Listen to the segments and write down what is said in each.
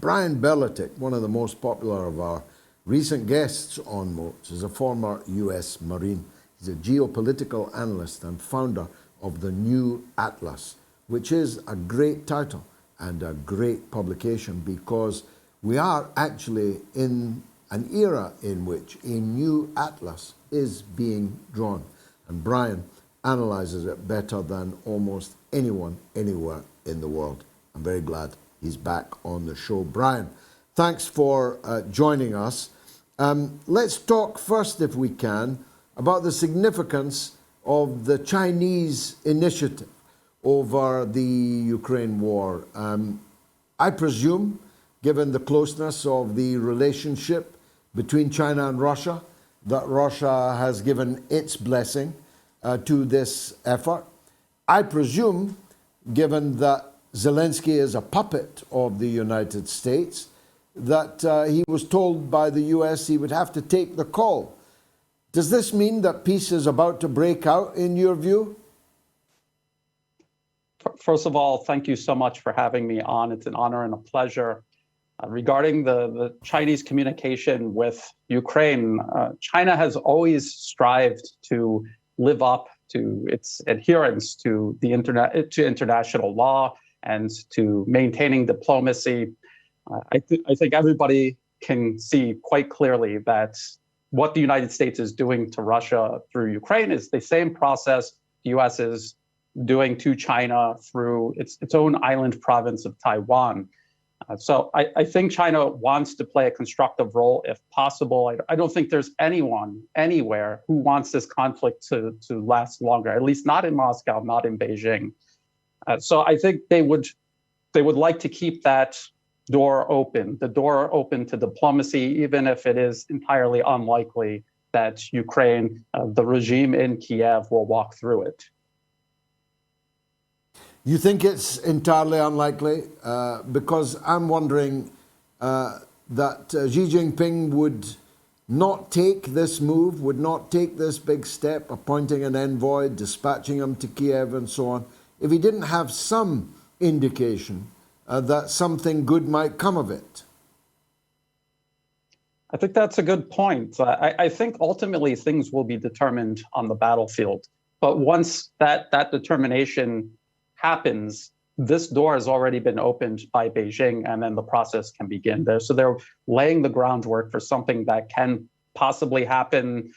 Brian Berletic, one of the most popular of our recent guests on Moats, is a former US Marine. He's a geopolitical analyst and founder of the New Atlas, which is a great title and a great publication because we are actually in an era in which a new atlas is being drawn. And Brian analyzes it better than almost anyone anywhere in the world. I'm very glad he's back on the show. Brian, thanks for joining us. Let's talk first, if we can, about the significance of the Chinese initiative over the Ukraine war. I presume, given the closeness of the relationship between China and Russia, that Russia has given its blessing to this effort. I presume, given that Zelensky is a puppet of the United States, that he was told by the US he would have to take the call. Does this mean that peace is about to break out, in your view? First of all, thank you so much for having me on. It's an honor and a pleasure. Regarding the Chinese communication with Ukraine, China has always strived to live up to its adherence to the international law and to maintaining diplomacy. I think everybody can see quite clearly that what the United States is doing to Russia through Ukraine is the same process the U.S. is doing to China through its own island province of Taiwan. So I think China wants to play a constructive role if possible. I don't think there's anyone anywhere who wants this conflict to last longer, at least not in Moscow, not in Beijing. So I think they would like to keep that door open, the door open to diplomacy, even if it is entirely unlikely that Ukraine, the regime in Kiev, will walk through it. You think it's entirely unlikely? Because I'm wondering that Xi Jinping would not take this move, would not take this big step, appointing an envoy, dispatching him to Kiev and so on, if he didn't have some indication that something good might come of it. I think that's a good point. I think ultimately things will be determined on the battlefield. But once that determination happens, this door has already been opened by Beijing, and then the process can begin there. So they're laying the groundwork for something that can possibly happen.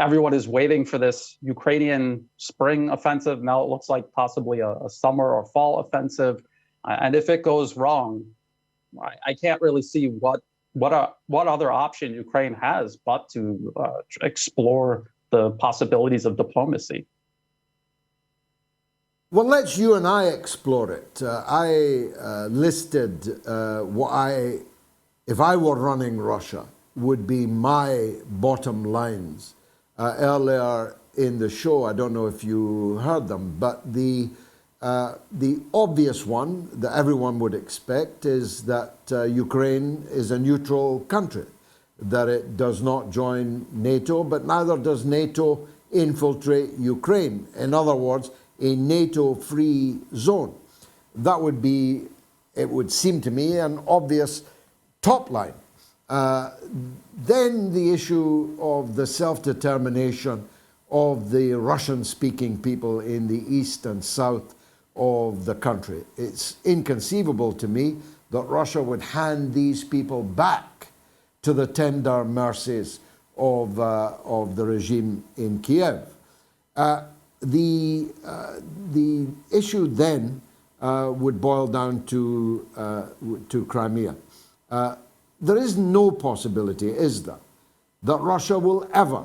Everyone is waiting for this Ukrainian spring offensive. Now it looks like possibly a summer or fall offensive. And if it goes wrong, I can't really see what other option Ukraine has but to explore the possibilities of diplomacy. Well, let's you and I explore it. I listed if I were running Russia, would be my bottom lines earlier in the show. I don't know if you heard them, but the obvious one that everyone would expect is that Ukraine is a neutral country, that it does not join NATO, but neither does NATO infiltrate Ukraine. In other words, a NATO-free zone. That would be, it would seem to me, an obvious top line. Then the issue of the self-determination of the Russian-speaking people in the east and south of the country. It's inconceivable to me that Russia would hand these people back to the tender mercies of the regime in Kiev. The issue then would boil down to Crimea. There is no possibility, is there, that Russia will ever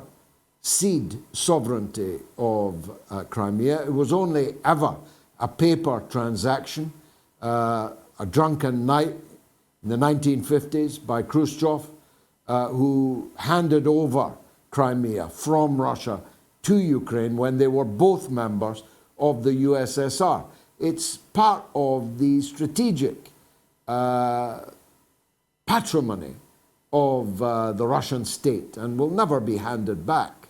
cede sovereignty of Crimea. It was only ever a paper transaction, a drunken night in the 1950s by Khrushchev, who handed over Crimea from Russia to Ukraine when they were both members of the USSR. It's part of the strategic patrimony of the Russian state and will never be handed back.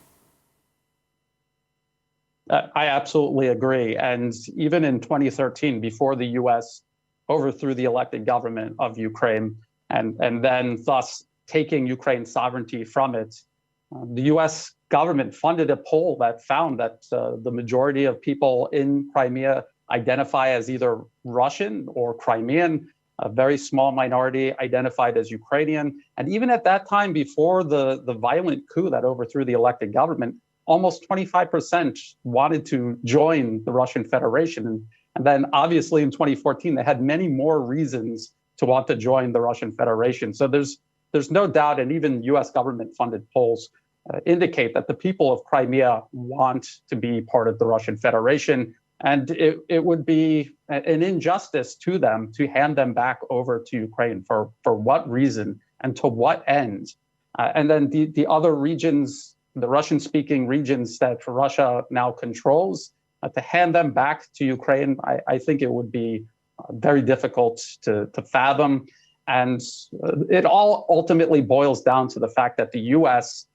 I absolutely agree. And even in 2013, before the US overthrew the elected government of Ukraine and then thus taking Ukraine's sovereignty from it. The US government funded a poll that found that the majority of people in Crimea identify as either Russian or Crimean. A very small minority identified as Ukrainian. And even at that time, before the violent coup that overthrew the elected government, almost 25% wanted to join the Russian Federation. And then obviously in 2014, they had many more reasons to want to join the Russian Federation. So there's no doubt, and even US government funded polls indicate that the people of Crimea want to be part of the Russian Federation. And it would be an injustice to them to hand them back over to Ukraine. For what reason and to what end? And then the other regions, the Russian-speaking regions that Russia now controls, to hand them back to Ukraine, I think it would be very difficult to fathom. And it all ultimately boils down to the fact that the US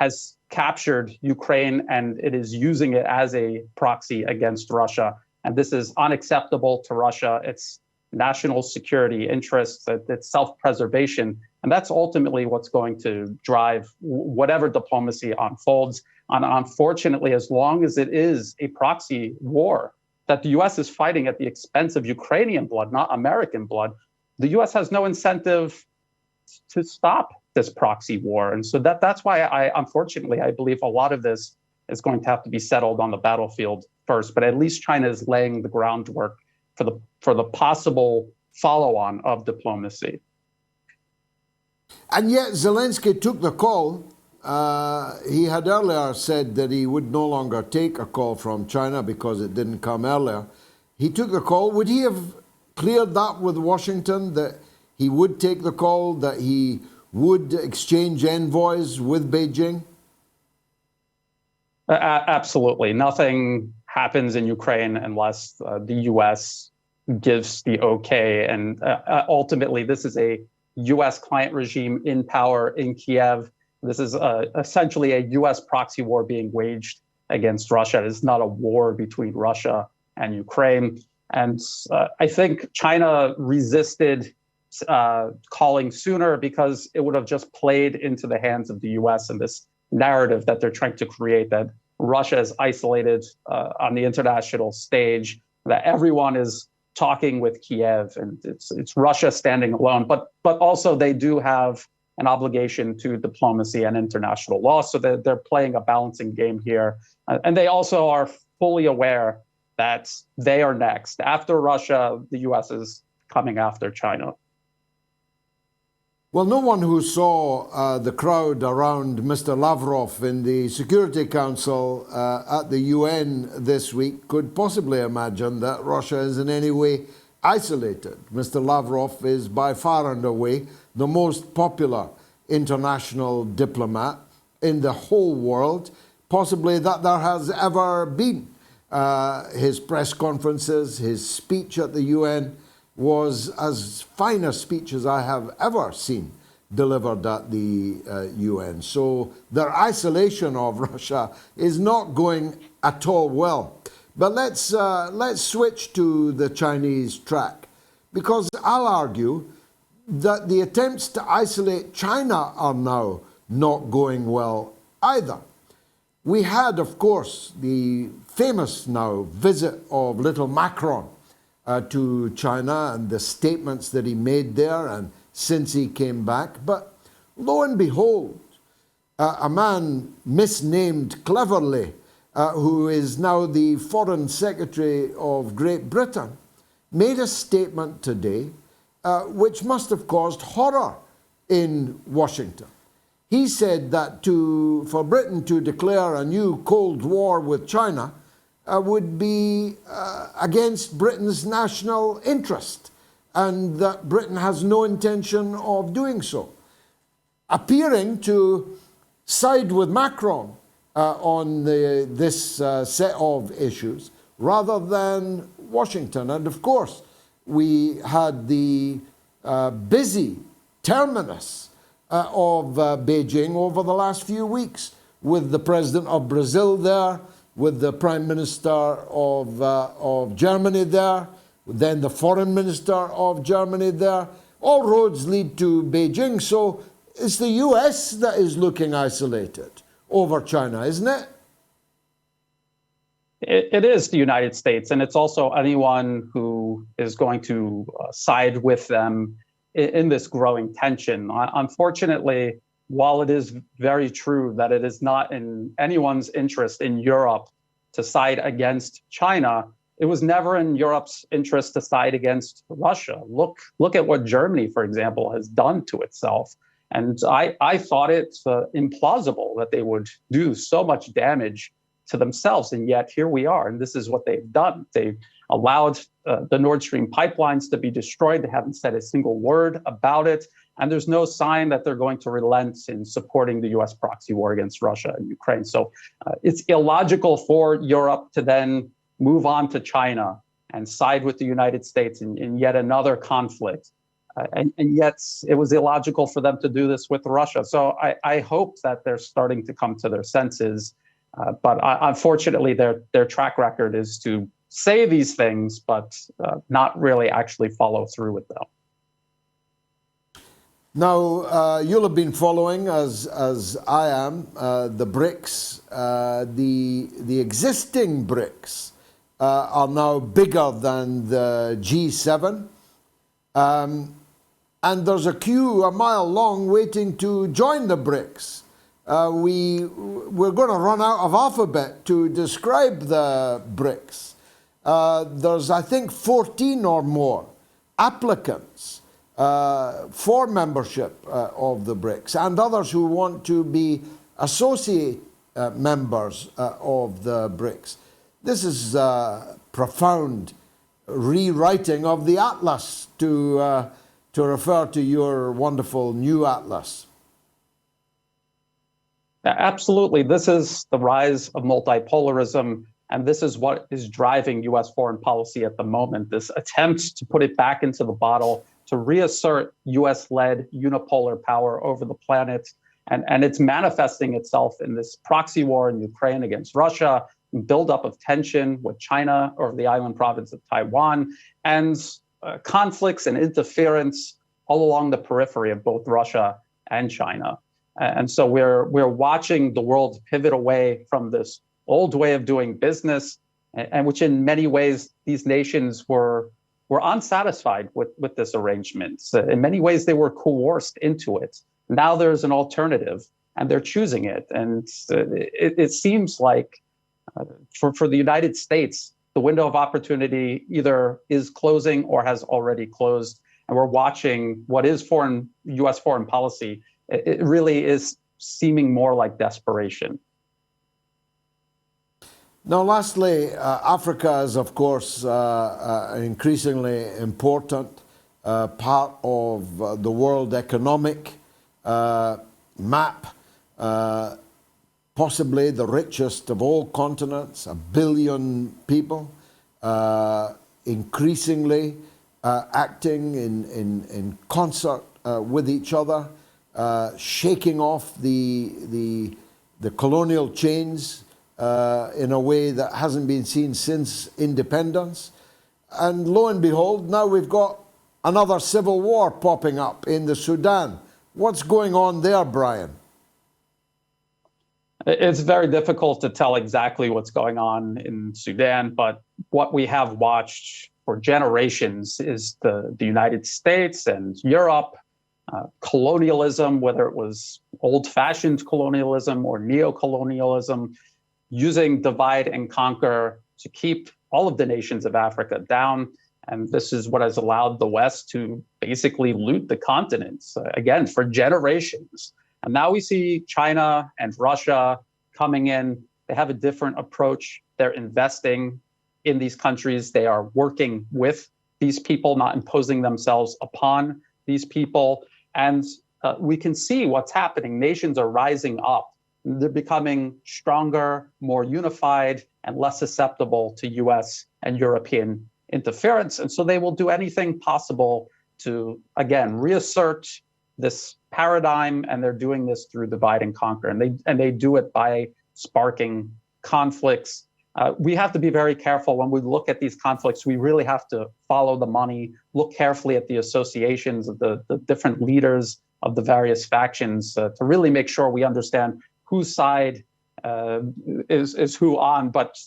has captured Ukraine and it is using it as a proxy against Russia. And this is unacceptable to Russia. It's national security interests, it's self-preservation. And that's ultimately what's going to drive whatever diplomacy unfolds. And unfortunately, as long as it is a proxy war that the US is fighting at the expense of Ukrainian blood, not American blood, the US has no incentive to stop this proxy war. And so that's why unfortunately, I believe a lot of this is going to have to be settled on the battlefield first. But at least China is laying the groundwork for the possible follow-on of diplomacy. And yet Zelensky took the call. He had earlier said that he would no longer take a call from China because it didn't come earlier. He took the call. Would he have cleared that with Washington, that he would take the call, that he would exchange envoys with Beijing? Absolutely. Nothing happens in Ukraine unless the US gives the okay. And ultimately, this is a US client regime in power in Kiev. This is essentially a US proxy war being waged against Russia. It is not a war between Russia and Ukraine. And I think China resisted calling sooner because it would have just played into the hands of the US and this narrative that they're trying to create, that Russia is isolated on the international stage, that everyone is talking with Kiev and it's Russia standing alone. But also they do have an obligation to diplomacy and international law, so that they're playing a balancing game here. And they also are fully aware that they are next. After Russia, the US is coming after China. Well, no one who saw the crowd around Mr. Lavrov in the Security Council at the UN this week could possibly imagine that Russia is in any way isolated. Mr. Lavrov is by far and away the most popular international diplomat in the whole world, possibly that there has ever been. His press conferences, his speech at the UN was as fine a speech as I have ever seen delivered at the UN. So their isolation of Russia is not going at all well. But let's switch to the Chinese track, because I'll argue that the attempts to isolate China are now not going well either. We had, of course, the famous now visit of little Macron to China and the statements that he made there and since he came back. But lo and behold, a man misnamed cleverly, who is now the Foreign Secretary of Great Britain, made a statement today which must have caused horror in Washington. He said that for Britain to declare a new Cold War with China would be against Britain's national interest, and that Britain has no intention of doing so, appearing to side with Macron on this set of issues rather than Washington. And of course, we had the busy terminus of Beijing over the last few weeks, with the president of Brazil there, with the Prime Minister of Germany there, then the foreign minister of Germany there. All roads lead to Beijing, so it's the US that is looking isolated over China, isn't it? It is the United States, and it's also anyone who is going to side with them in this growing tension. Unfortunately, while it is very true that it is not in anyone's interest in Europe to side against China, it was never in Europe's interest to side against Russia. Look at what Germany, for example, has done to itself. And I thought it implausible that they would do so much damage to themselves. And yet here we are. And this is what they've done. They've allowed the Nord Stream pipelines to be destroyed. They haven't said a single word about it. And there's no sign that they're going to relent in supporting the US proxy war against Russia and Ukraine. So it's illogical for Europe to then move on to China and side with the United States in yet another conflict. And yet it was illogical for them to do this with Russia. So I hope that they're starting to come to their senses. But unfortunately, their track record is to say these things, but not really actually follow through with them. Now, you'll have been following, as I am, the BRICS. The existing BRICS are now bigger than the G7. And there's a queue a mile long waiting to join the BRICS. We're going to run out of alphabet to describe the BRICS. There's, I think, 14 or more applicants for membership of the BRICS, and others who want to be associate members of the BRICS. This is profound rewriting of the atlas, to refer to your wonderful new atlas. Absolutely. This is the rise of multipolarism, and this is what is driving U.S. foreign policy at the moment, this attempt to put it back into the bottle, to reassert U.S.-led unipolar power over the planet. And it's manifesting itself in this proxy war in Ukraine against Russia, buildup of tension with China over the island province of Taiwan, and conflicts and interference all along the periphery of both Russia and China. And so we're watching the world pivot away from this old way of doing business, and which in many ways these nations were unsatisfied with this arrangement. So in many ways they were coerced into it. Now there's an alternative, and they're choosing it. And it seems like for the United States, the window of opportunity either is closing or has already closed. And we're watching what is U.S. foreign policy. It really is seeming more like desperation. Now, lastly, Africa is, of course, an increasingly important part of the world economic map, possibly the richest of all continents, 1 billion people, increasingly acting in concert with each other, shaking off the colonial chains in a way that hasn't been seen since independence. And lo and behold, now we've got another civil war popping up in the Sudan. What's going on there, Brian? It's very difficult to tell exactly what's going on in Sudan, but what we have watched for generations is the United States and Europe, colonialism, whether it was old-fashioned colonialism or neo-colonialism, using divide and conquer to keep all of the nations of Africa down. And this is what has allowed the West to basically loot the continents, again, for generations. And now we see China and Russia coming in. They have a different approach. They're investing in these countries. They are working with these people, not imposing themselves upon these people. And we can see what's happening. Nations are rising up. They're becoming stronger, more unified, and less susceptible to US and European interference. And so they will do anything possible to, again, reassert this paradigm, and they're doing this through divide and conquer. And they do it by sparking conflicts, We have to be very careful when we look at these conflicts. We really have to follow the money, look carefully at the associations of the different leaders of the various factions to really make sure we understand whose side is who on. But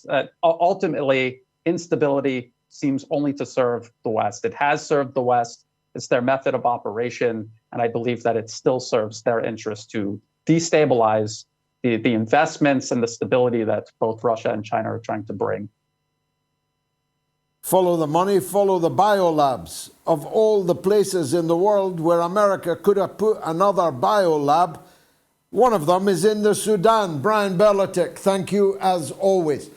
ultimately, instability seems only to serve the West. It has served the West. It's their method of operation. And I believe that it still serves their interest to destabilize the investments and the stability that both Russia and China are trying to bring. Follow the money, follow the biolabs. Of all the places in the world where America could have put another biolab, one of them is in the Sudan. Brian Berletic, thank you as always.